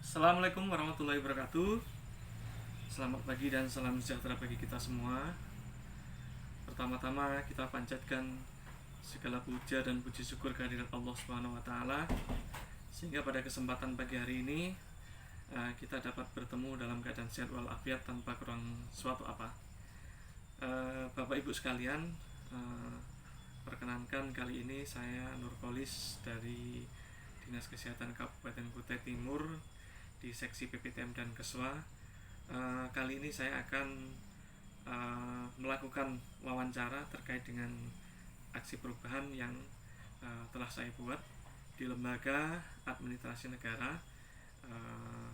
Assalamualaikum warahmatullahi wabarakatuh. Selamat pagi dan salam sejahtera bagi kita semua. Pertama-tama kita panjatkan segala puja dan puji syukur kehadirat Allah Subhanahu wa taala sehingga pada kesempatan pagi hari ini kita dapat bertemu dalam keadaan sehat walafiat tanpa kurang suatu apa. Bapak Ibu sekalian, perkenankan kali ini saya Nurkolis dari Dinas Kesehatan Kabupaten Kutai Timur di seksi PPTM dan Keswa. Kali ini saya akan melakukan wawancara terkait dengan aksi perubahan yang telah saya buat di Lembaga Administrasi Negara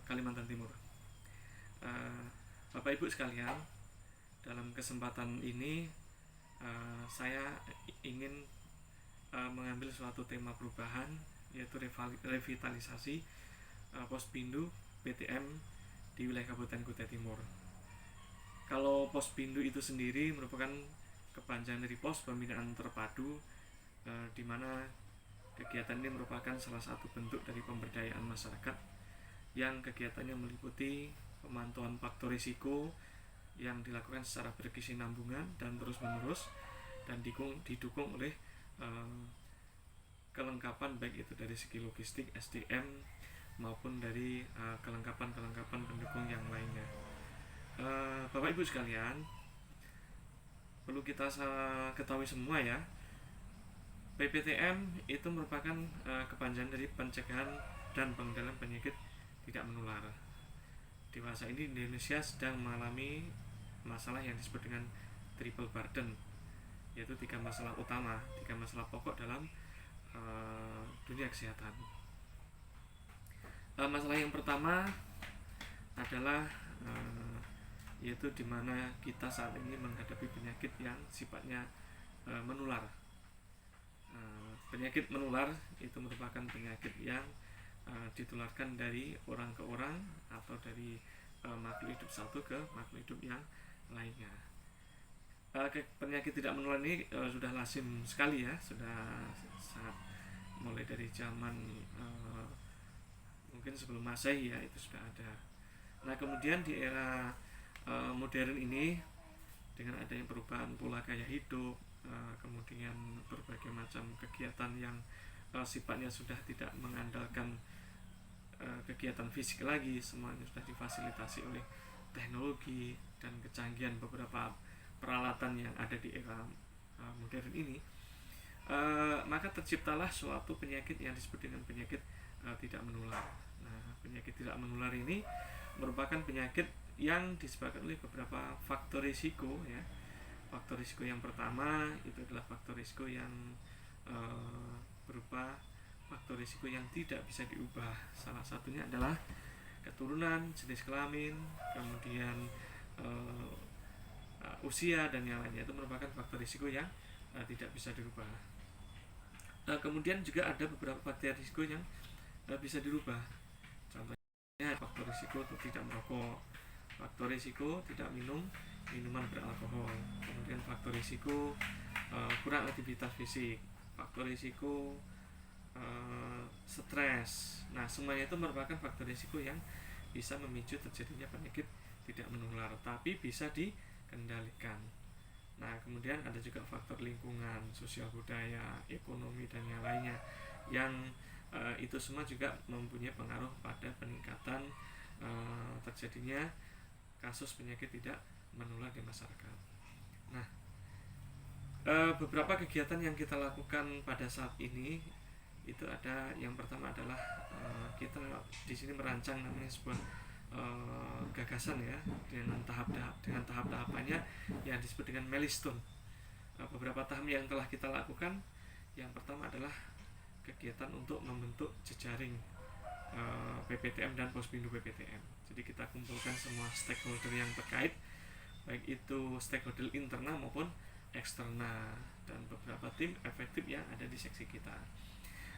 Kalimantan Timur. Bapak Ibu sekalian, dalam kesempatan ini saya ingin mengambil suatu tema perubahan, yaitu revitalisasi Pospindu PTM di wilayah Kabupaten Kutai Timur. Kalau Pospindu itu sendiri merupakan kepanjangan dari Pos Pembinaan Terpadu, di mana kegiatan ini merupakan salah satu bentuk dari pemberdayaan masyarakat yang kegiatannya meliputi pemantauan faktor risiko yang dilakukan secara berkesinambungan dan terus-menerus dan didukung oleh kelengkapan baik itu dari segi logistik, SDM maupun dari kelengkapan pendukung yang lainnya. Bapak Ibu sekalian, perlu kita ketahui semua ya, PPTM itu merupakan kepanjangan dari pencegahan dan pengendalian penyakit tidak menular. Di masa ini Indonesia sedang mengalami masalah yang disebut dengan triple burden, yaitu 3 masalah utama, 3 masalah pokok dalam dunia kesehatan. Masalah yang pertama adalah yaitu di mana kita saat ini menghadapi penyakit yang sifatnya menular. Penyakit menular itu merupakan penyakit yang ditularkan dari orang ke orang atau dari makhluk hidup satu ke makhluk hidup yang lainnya. Penyakit tidak menular ini sudah lazim sekali ya, sudah sangat mulai dari zaman mungkin sebelum Masehi ya, itu sudah ada. Nah, kemudian di era modern ini dengan adanya perubahan pola gaya hidup, kemudian berbagai macam kegiatan yang sifatnya sudah tidak mengandalkan kegiatan fisik lagi, semuanya sudah difasilitasi oleh teknologi dan kecanggihan beberapa peralatan yang ada di era modern ini, maka terciptalah suatu penyakit yang disebut dengan penyakit tidak menular. Nah, penyakit tidak menular ini merupakan penyakit yang disebabkan oleh beberapa faktor risiko ya. Faktor risiko yang pertama itu adalah faktor risiko yang berupa faktor risiko yang tidak bisa diubah. Salah satunya adalah keturunan, jenis kelamin, kemudian usia dan yang lainnya. Itu merupakan faktor risiko yang tidak bisa dirubah. Kemudian juga ada beberapa faktor risiko yang bisa dirubah. Contohnya faktor risiko untuk tidak merokok, faktor risiko tidak minum minuman beralkohol, kemudian faktor risiko kurang aktivitas fisik, faktor risiko stres. Nah, semuanya itu merupakan faktor risiko yang bisa memicu terjadinya penyakit tidak menular, tapi bisa dikendalikan. Nah, kemudian ada juga faktor lingkungan, sosial budaya, ekonomi dan yang lainnya yang itu semua juga mempunyai pengaruh pada peningkatan terjadinya kasus penyakit tidak menular di masyarakat. Nah, beberapa kegiatan yang kita lakukan pada saat ini itu ada, yang pertama adalah kita di sini merancang namanya sebuah gagasan ya, dengan tahap-tahapannya yang disebut dengan milestone. Beberapa tahap yang telah kita lakukan, yang pertama adalah kegiatan untuk membentuk jejaring PPTM dan Pospindu PPTM. Jadi kita kumpulkan semua stakeholder yang terkait, baik itu stakeholder internal maupun eksternal, dan beberapa tim efektif yang ada di seksi kita.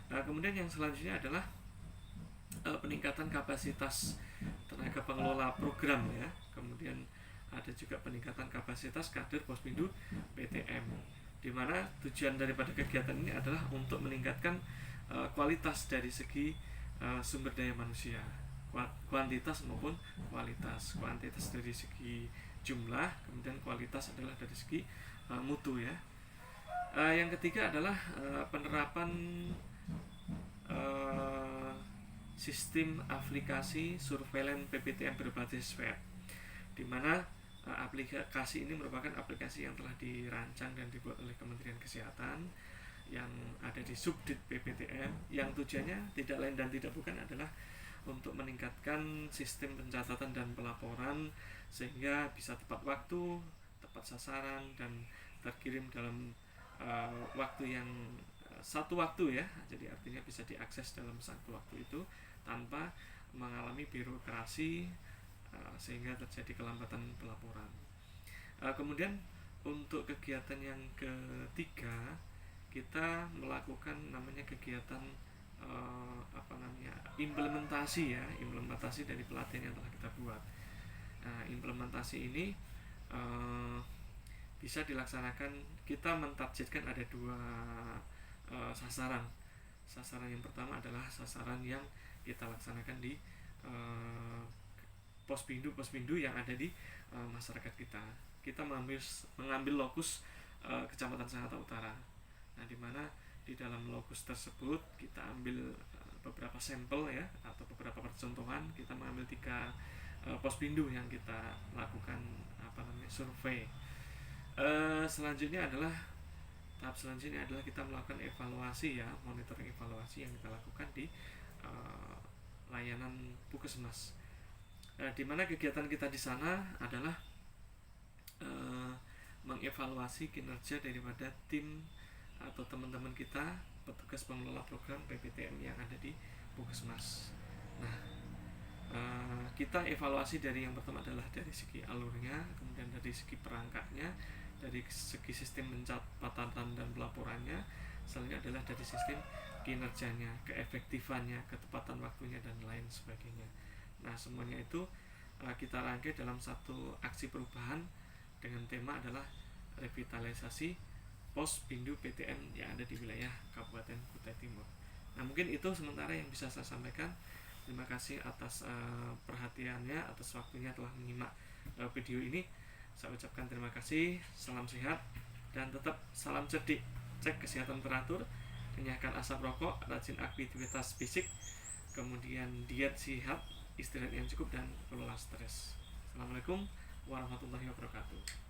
Nah, kemudian yang selanjutnya adalah peningkatan kapasitas tenaga pengelola program ya. Kemudian ada juga peningkatan kapasitas kader Pospindu PTM, di mana tujuan daripada kegiatan ini adalah untuk meningkatkan kualitas dari segi sumber daya manusia. kuantitas maupun kualitas. Kuantitas dari segi jumlah, kemudian kualitas adalah dari segi mutu ya. Yang ketiga adalah penerapan sistem aplikasi surveillance PPTM berbasis web, di mana aplikasi ini merupakan aplikasi yang telah dirancang dan dibuat oleh Kementerian Kesehatan yang ada di Subdit PPTM, yang tujuannya tidak lain dan tidak bukan adalah untuk meningkatkan sistem pencatatan dan pelaporan sehingga bisa tepat waktu, tepat sasaran, dan terkirim dalam waktu yang satu waktu ya. Jadi artinya bisa diakses dalam satu waktu itu tanpa mengalami birokrasi sehingga terjadi kelambatan pelaporan. Kemudian untuk kegiatan yang ketiga, kita melakukan namanya kegiatan implementasi ya, implementasi dari pelatihan yang telah kita buat. Nah, implementasi ini bisa dilaksanakan, kita mentargetkan ada dua sasaran. Sasaran yang pertama adalah sasaran yang kita laksanakan di pos-pindu yang ada di masyarakat kita. Kita mengambil lokus Kecamatan Sangatta Utara. Nah, di mana di dalam lokus tersebut kita ambil beberapa sampel ya, atau beberapa percontohan. Kita mengambil 3 pos-pindu yang kita lakukan survei. Tahap selanjutnya adalah kita melakukan evaluasi ya, monitoring evaluasi yang kita lakukan di layanan Puskesmas. Di mana kegiatan kita di sana adalah mengevaluasi kinerja daripada tim atau teman-teman kita, petugas pengelola program PPTM yang ada di Puskesmas. Nah, kita evaluasi dari yang pertama adalah dari segi alurnya, kemudian dari segi perangkatnya, dari segi sistem pencatatan dan pelaporannya, selanjutnya adalah dari sistem kinerjanya, keefektifannya, ketepatan waktunya, dan lain sebagainya. Nah, semuanya itu kita rangkai dalam satu aksi perubahan dengan tema adalah revitalisasi pos pindu PTM yang ada di wilayah Kabupaten Kutai Timur. Nah, mungkin itu sementara yang bisa saya sampaikan. Terima kasih atas perhatiannya, atas waktunya telah menyimak video ini. Saya ucapkan terima kasih, salam sehat, dan tetap salam cerdik. Cek kesehatan teratur, kenyahkan asap rokok, rajin aktivitas fisik, kemudian diet sehat, istirahat yang cukup, dan kelola stres. Assalamualaikum warahmatullahi wabarakatuh.